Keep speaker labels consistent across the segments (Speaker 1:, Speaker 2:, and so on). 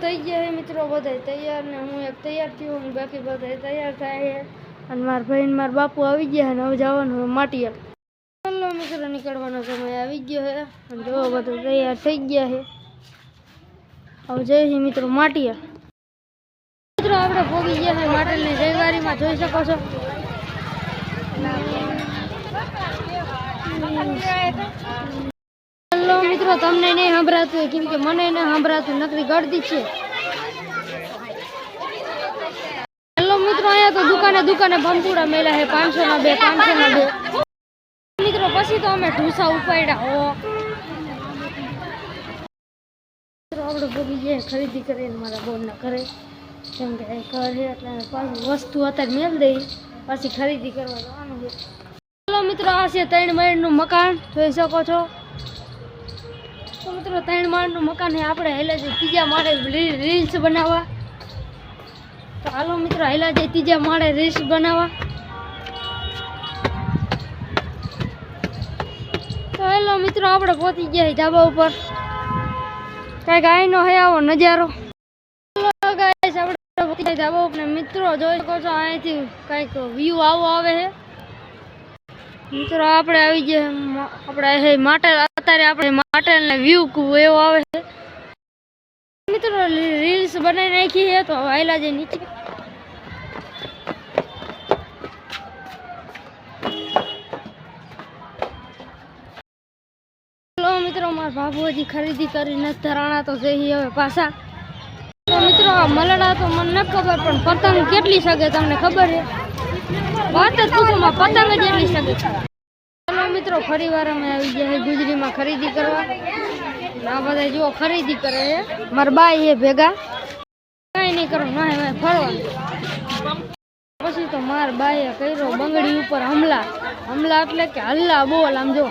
Speaker 1: થઈ ગયા છે મિત્રો, બધા તૈયાર ને હું એક તૈયાર થયો હું, બાકી બધા તૈયાર થાય છે અને મારા ભાઈ ને મારા બાપુ આવી ગયા અને હવે જવાનું માટીયા. ચાલો મિત્રો, નીકળવાનો સમય આવી ગયો છે અને જો બધું તૈયાર થઈ ગયા છે. હવે જઈએ મિત્રો માટીયા. મિત્રો આપણે પહોંચી ગયા છે માટેલની રવિવારીમાં, જોઈ શકો છો. હેલો મિત્રો, તમને નહીં સંભળાતું કેમ કે મને નહીં સંભળાતું, નકરી ગળદી છે. હેલો મિત્રો, અહીંયા તો દુકાને ભંપુડા મેળા છે, 500 ના 2, 500 ના 2. મિત્રો પછી તો અમે ઢૂસા ઉપાડ્યા હો. મિત્રો આપણે ભોગી જઈએ ખરીદી કરીને મારા બોનના ઘરે, કેમ કે ઘર છે એટલે પાછું વસ્તુ અત્યારે મેળ દઈ પછી ખરીદી કરવા જવાનું છે. હેલો મિત્રો, આ છે 3 માળનું મકાન, જોઈ શકો છો. તો મિત્રો 3 માળનું મકાન છે. આપણે હેલા જઈએ ત્રીજા માળે રીલ્સ બનાવવા. તો હાલો મિત્રો, હેલા જઈએ ત્રીજા માળે રીલ્સ બનાવવા. તો હેલો મિત્રો, આપણે પહોંચી ગયા ધાબા ઉપર. કંઈક આઈનો હે આવો નજારો. હેલો ગાઈસ, આપણે પહોંચી ગયા ધાબા ઉપર. મિત્રો જોઈ શકો છો, અહીંથી કંઈક વ્યૂ આવો આવે છે. મિત્રો આપણે આવી ગયા, આપણે માટેલ, અત્યારે આપણે માટેલને વ્યૂ એવો આવે છે. મિત્રો રીલ્સ બનાવી નાખી છે તો આયલા જઈ નીચે. હેલો મિત્રો, મારા બાબુ હજી ખરીદી કરીને ધરાણા તો જઈ હવે પાછા. તો મિત્રો આ મલડા તો મને ન ખબર, પણ પતંગ કેટલી શકે તમને ખબર છે? વાત જ પૂછોમાં, પતંગ જ એટલી શકે. ચાલો મિત્રો, ફરી વાર અમે આવી ગયા છે ગુજરીમાં ખરીદી કરવા. આ બધા જો ખરીદી કરે છે, મારા બાઈ છે ભેગા. કઈ નહીં કરો ના ફરવાનું. પછી તો મારા બાઈએ કર્યો બંગડી ઉપર હમલા એટલે કે હલ્લા બોલ. આમ જો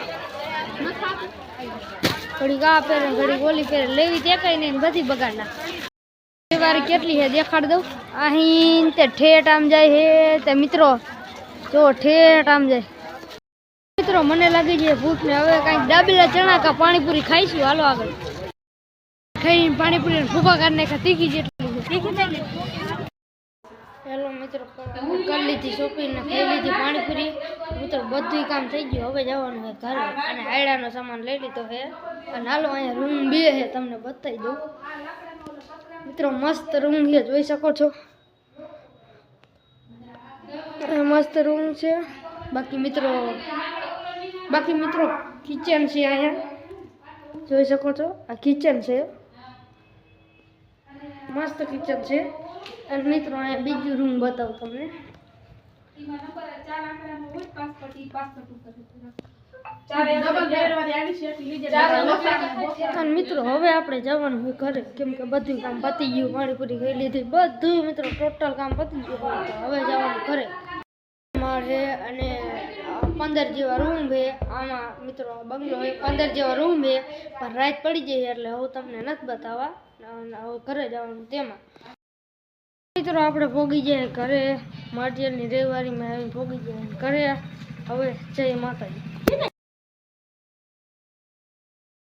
Speaker 1: ઘડીક આ પહેરે ઘડીક ઓલી પહેરે, લેવી તે કઈ નહીં, બધી બગાડ નાખે. વાર કેટલી છે દેખાડ દઉં. અહીં તે ઠેઠ આમ જાય છે તે મિત્રો, જો ઠેઠ આમ જાય. મિત્રો મને લાગી જાય ભૂખ ને, હવે કઈક દાબેલા ચણા કા પાણીપુરી ખાઈશું. હાલો આગળ ખાઈને પાણીપુરી ભૂખા કરી નાખા, તીખી જેટલી. હેલો મિત્રો, કરી લીધી શોપિંગ ને ખાઈ લીધી પાણીપુરી. મિત્રો બધું કામ થઈ ગયું, હવે જવાનું છે ઘરે અને આયડાનો સામાન લઈ લીધો છે. અને હાલો અહીંયા રૂમ 2 છે, તમને બતાવી દઉં. મિત્રો મસ્ત રૂમ છે, જોઈ શકો છો. મસ્ત રૂમ છે. બાકી મિત્રો કિચન છે, અહીંયા જોઈ શકો છો. આ કિચન છે, મસ્ત કિચન છે. અને મિત્રો અહીંયા બીજું રૂમ બતાવું તમને. અને મિત્રો હવે આપણે જવાનું હોય ઘરે, કેમ કે બધું કામ પતી ગયું. પાણીપુરી ખાઈ લીધી, બધું મિત્રો ટોટલ કામ પતી ગયું. હવે જવાનું ઘરે મારે. અને 15 જેવા રૂમ છે આમાં. મિત્રો બંગલો હોય 15 જેવા રૂમ છે, પણ રાત પડી જાય એટલે હું તમને નથી બતાવવા. હવે ઘરે જવાનું તેમાં. મિત્રો આપણે ભોગી જાય ઘરે, માટીયાની રવિવારીમાં આવી ભોગી જાય ઘરે. હવે જય માતાજી.